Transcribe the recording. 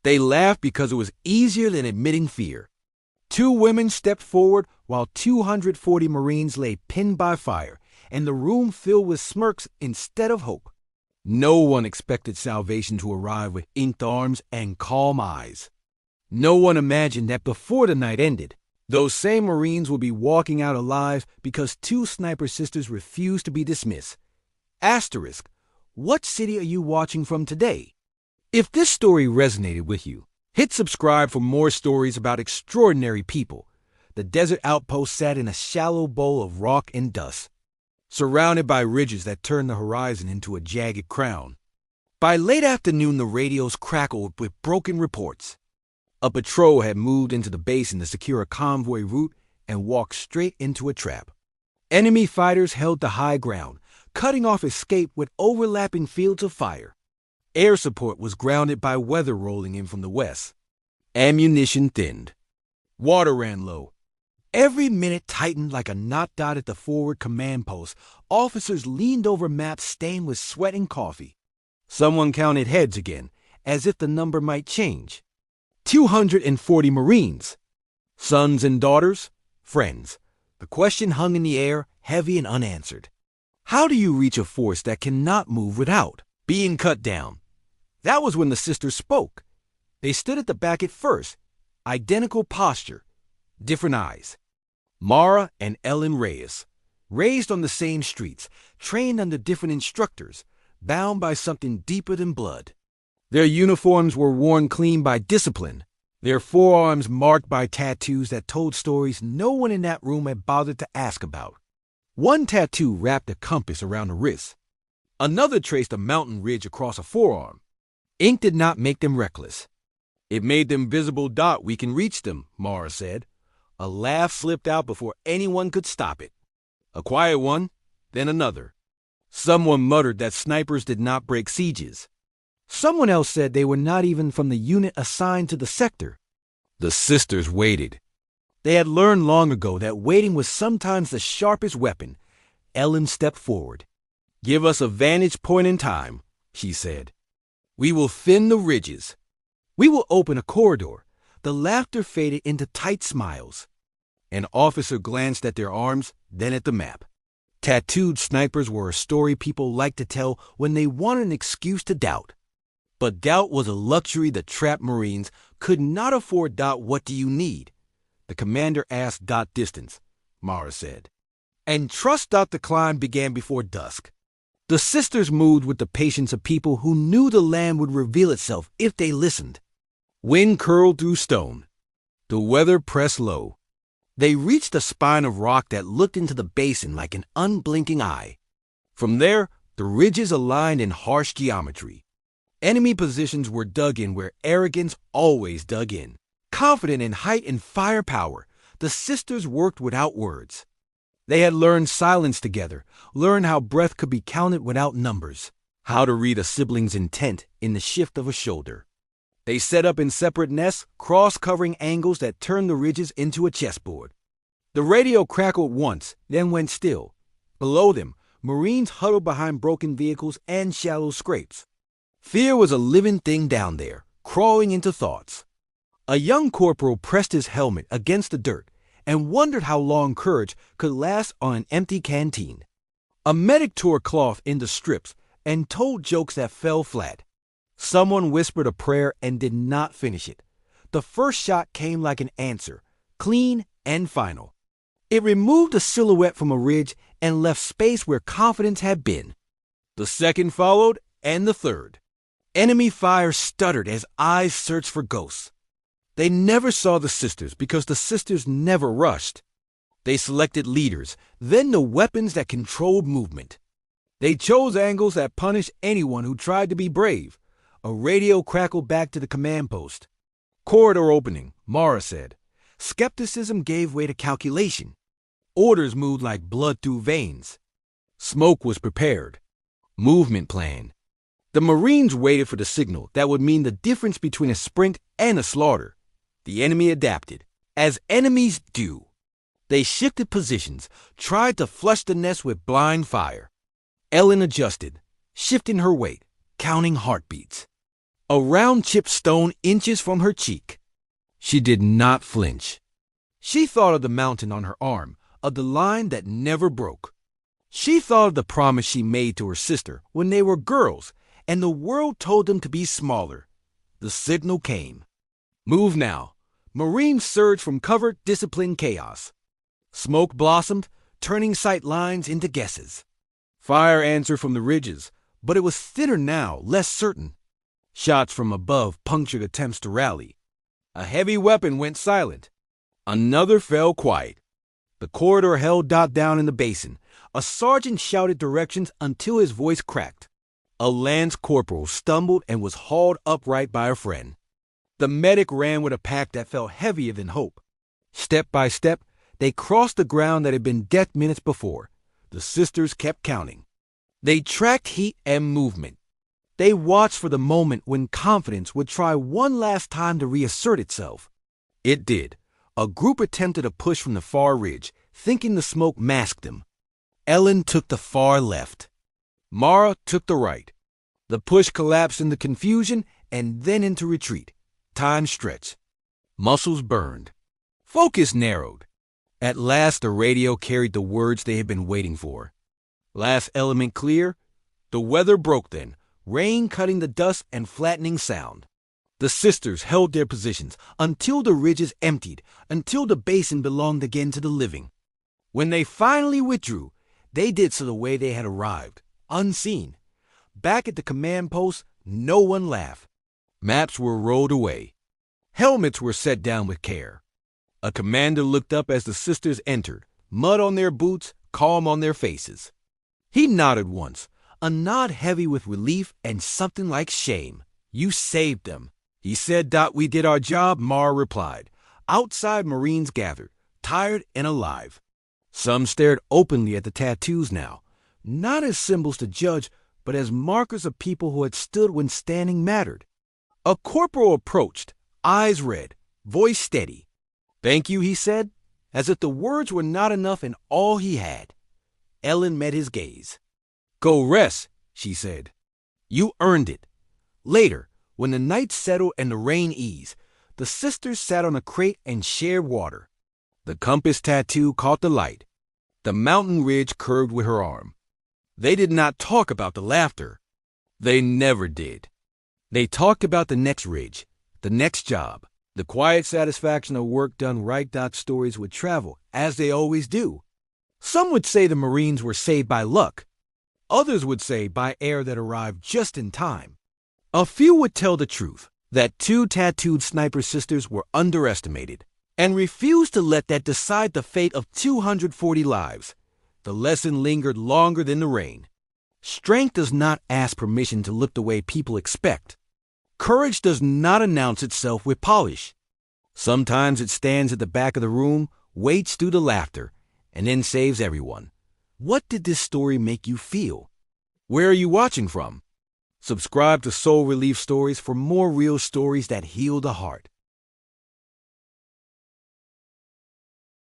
They laughed because it was easier than admitting fear. Two women stepped forward while 240 Marines lay pinned by fire, and the room filled with smirks instead of hope. No one expected salvation to arrive with inked arms and calm eyes. No one imagined that before the night ended, those same Marines would be walking out alive because two sniper sisters refused to be dismissed. Asterisk, what city are you watching from today? If this story resonated with you, hit subscribe for more stories about extraordinary people. The desert outpost sat in a shallow bowl of rock and dust, surrounded by ridges that turned the horizon into a jagged crown. By late afternoon, the radios crackled with broken reports. A patrol had moved into the basin to secure a convoy route and walked straight into a trap. Enemy fighters held the high ground, cutting off escape with overlapping fields of fire. Air support was grounded by weather rolling in from the west. Ammunition thinned. Water ran low. Every minute tightened like a knot dot at the forward command post. Officers leaned over maps stained with sweat and coffee. Someone counted heads again, as if the number might change. 240 Marines. Sons and daughters, friends. The question hung in the air, heavy and unanswered. How do you reach a force that cannot move without being cut down? That was when the sisters spoke. They stood at the back at first. Identical posture, different eyes. Mara and Ellen Reyes, raised on the same streets, trained under different instructors, bound by something deeper than blood. Their uniforms were worn clean by discipline, their forearms marked by tattoos that told stories no one in that room had bothered to ask about. One tattoo wrapped a compass around the wrist. Another traced a mountain ridge across a forearm. Ink did not make them reckless. It made them visible. We can reach them, Mara said. A laugh slipped out before anyone could stop it. A quiet one, then another. Someone muttered that snipers did not break sieges. Someone else said they were not even from the unit assigned to the sector. The sisters waited. They had learned long ago that waiting was sometimes the sharpest weapon. Ellen stepped forward. "Give us a vantage point in time," she said. "We will thin the ridges. We will open a corridor." The laughter faded into tight smiles. An officer glanced at their arms, then at the map. Tattooed snipers were a story people liked to tell when they wanted an excuse to doubt. But doubt was a luxury the trapped Marines could not afford. "What do you need?" The commander asked. "Distance," Mara said. And trust. The climb began before dusk. The sisters moved with the patience of people who knew the land would reveal itself if they listened. Wind curled through stone. The weather pressed low. They reached a spine of rock that looked into the basin like an unblinking eye. From there, the ridges aligned in harsh geometry. Enemy positions were dug in where arrogance always dug in. Confident in height and firepower, the sisters worked without words. They had learned silence together, learned how breath could be counted without numbers, how to read a sibling's intent in the shift of a shoulder. They set up in separate nests, cross-covering angles that turned the ridges into a chessboard. The radio crackled once, then went still. Below them, Marines huddled behind broken vehicles and shallow scrapes. Fear was a living thing down there, crawling into thoughts. A young corporal pressed his helmet against the dirt and wondered how long courage could last on an empty canteen. A medic tore cloth into strips and told jokes that fell flat. Someone whispered a prayer and did not finish it. The first shot came like an answer, clean and final. It removed a silhouette from a ridge and left space where confidence had been. The second followed, and the third. Enemy fire stuttered as eyes searched for ghosts. They never saw the sisters because the sisters never rushed. They selected leaders, then the weapons that controlled movement. They chose angles that punished anyone who tried to be brave. A radio crackled back to the command post. "Corridor opening," Mara said. Skepticism gave way to calculation. Orders moved like blood through veins. Smoke was prepared. Movement planned. The Marines waited for the signal that would mean the difference between a sprint and a slaughter. The enemy adapted, as enemies do. They shifted positions, tried to flush the nest with blind fire. Ellen adjusted, shifting her weight, counting heartbeats. a round chipped stone inches from her cheek. She did not flinch. She thought of the mountain on her arm, of the line that never broke. She thought of the promise she made to her sister when they were girls, and the world told them to be smaller. The signal came. Move now. Marines surged from cover, disciplined chaos. Smoke blossomed, turning sight lines into guesses. Fire answered from the ridges, but it was thinner now, less certain. Shots from above punctured attempts to rally. A heavy weapon went silent. Another fell quiet. The corridor held Dot down in the basin. A sergeant shouted directions until his voice cracked. A lance corporal stumbled and was hauled upright by a friend. The medic ran with a pack that felt heavier than hope. Step by step, they crossed the ground that had been death minutes before. The sisters kept counting. They tracked heat and movement. They watched for the moment when confidence would try one last time to reassert itself. It did. A group attempted a push from the far ridge, thinking the smoke masked them. Ellen took the far left. Mara took the right. The push collapsed into confusion and then into retreat. Time stretched. Muscles burned. Focus narrowed. At last the radio carried the words they had been waiting for. Last element clear. The weather broke then, rain cutting the dust and flattening sound. The sisters held their positions until the ridges emptied, until the basin belonged again to the living. When they finally withdrew, they did so the way they had arrived, unseen. Back at the command post, no one laughed. Maps were rolled away. Helmets were set down with care. A commander looked up as the sisters entered, mud on their boots, calm on their faces. He nodded once, a nod heavy with relief and something like shame. You saved them. He said, Dot, we did our job, Mara replied. Outside, Marines gathered, tired and alive. Some stared openly at the tattoos now, not as symbols to judge, but as markers of people who had stood when standing mattered. A corporal approached, eyes red, voice steady. Thank you, he said, as if the words were not enough and all he had. Ellen met his gaze. Go rest, she said. You earned it. Later, when the night settled and the rain eased, the sisters sat on a crate and shared water. The compass tattoo caught the light. The mountain ridge curved with her arm. They did not talk about the laughter. They never did. They talked about the next ridge, the next job, the quiet satisfaction of work done right. Stories would travel, as they always do. Some would say the Marines were saved by luck. Others would say by air that arrived just in time. A few would tell the truth, that two tattooed sniper sisters were underestimated, and refused to let that decide the fate of 240 lives. The lesson lingered longer than the rain. Strength does not ask permission to look the way people expect. Courage does not announce itself with polish. Sometimes it stands at the back of the room, waits through the laughter, and then saves everyone. What did this story make you feel? Where are you watching from? Subscribe to Soul Relief Stories for more real stories that heal the heart.